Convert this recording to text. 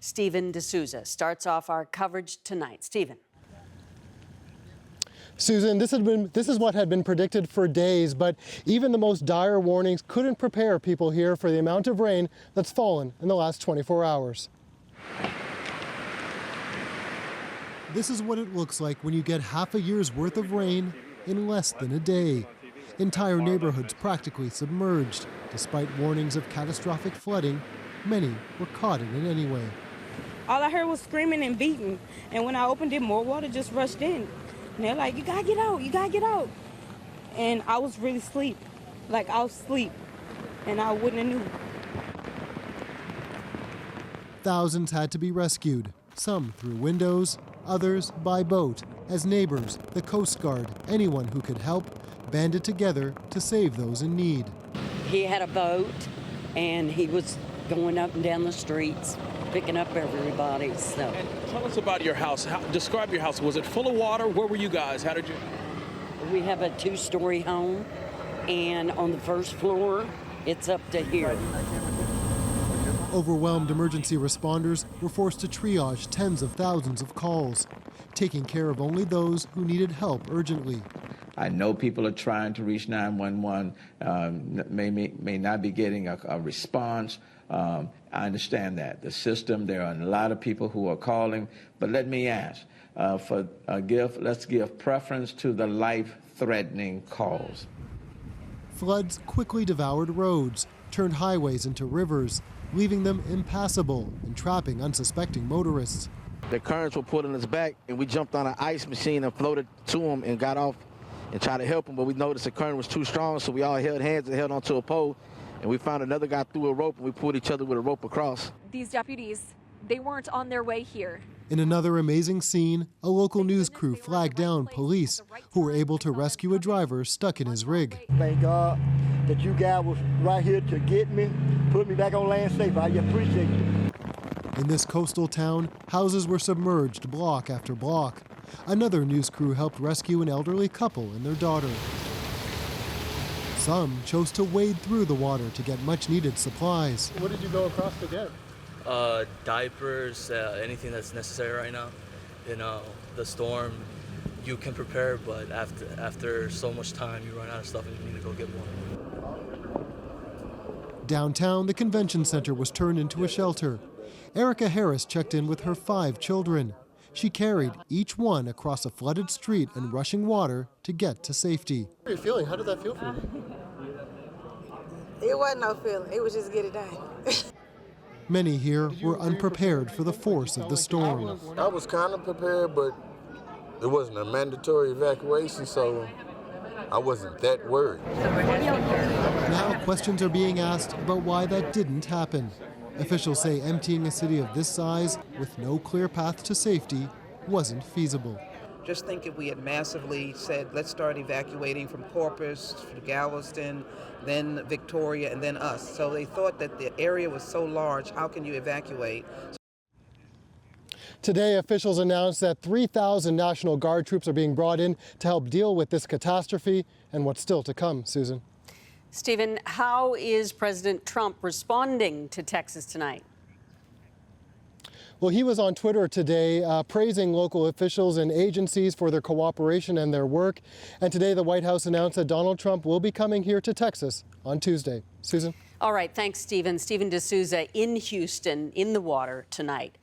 Stephen D'Souza starts off our coverage tonight. Stephen. Susan, this is what had been predicted for days, but even the most dire warnings couldn't prepare people here for the amount of rain that's fallen in the last 24 hours. This is what it looks like when you get half a year's worth of rain in less than a day. Entire neighborhoods practically submerged. Despite warnings of catastrophic flooding, many were caught in it anyway. All I heard was screaming and beating, and when I opened it, more water just rushed in. And they're like, you gotta get out, you gotta get out. And I was really asleep, like I was asleep, and I wouldn't have knew. Thousands had to be rescued, some through windows, others by boat, as neighbors, the Coast Guard, anyone who could help, banded together to save those in need. He had a boat, and he was going up and down the streets, picking up everybody. So. And tell us about your house. Describe your house. Was it full of water? Where were you guys? How did you? We have a 2-story home, and on the first floor, it's up to here. Overwhelmed emergency responders were forced to triage tens of thousands of calls, taking care of only those who needed help urgently. I know people are trying to reach 911, may not be getting a response. I understand that. The system, there are a lot of people who are calling, but let me ask, let's give preference to the life-threatening calls. Floods quickly devoured roads, turned highways into rivers, leaving them impassable and trapping unsuspecting motorists. The currents were pulling us back, and we jumped on an ice machine and floated to them and got off and tried to help them, but we noticed the current was too strong, so we all held hands and held onto a pole, and we found another guy threw a rope, and we pulled each other with a rope across. These deputies, they weren't on their way here. In another amazing scene, a local news crew flagged down police who were able to rescue a driver stuck in his rig. Thank God that you guys was right here to get me, put me back on land safe. I appreciate you. In this coastal town, houses were submerged block after block. Another news crew helped rescue an elderly couple and their daughter. Some chose to wade through the water to get much-needed supplies. What did you go across to get? Diapers, anything that's necessary right now. In the storm, you can prepare, but after so much time, you run out of stuff and you need to go get more. Downtown, the convention center was turned into a shelter. Erica Harris checked in with her 5 children. She carried each one across a flooded street and rushing water to get to safety. How are you feeling? How did that feel for you? It wasn't no feeling. It was just get it done. Many here were unprepared for the force of the storm. I was kind of prepared, but it wasn't a mandatory evacuation, so I wasn't that worried. Now questions are being asked about why that didn't happen. Officials say emptying a city of this size with no clear path to safety wasn't feasible. Just think if we had massively said, let's start evacuating from Corpus to Galveston, then Victoria, and then us. So they thought that the area was so large, how can you evacuate? Today, officials announced that 3,000 National Guard troops are being brought in to help deal with this catastrophe and what's still to come. Susan. Stephen, how is President Trump responding to Texas tonight? Well, he was on Twitter today praising local officials and agencies for their cooperation and their work. And today, the White House announced that Donald Trump will be coming here to Texas on Tuesday. Susan? All right, thanks, Stephen. Stephen D'Souza in Houston, in the water tonight.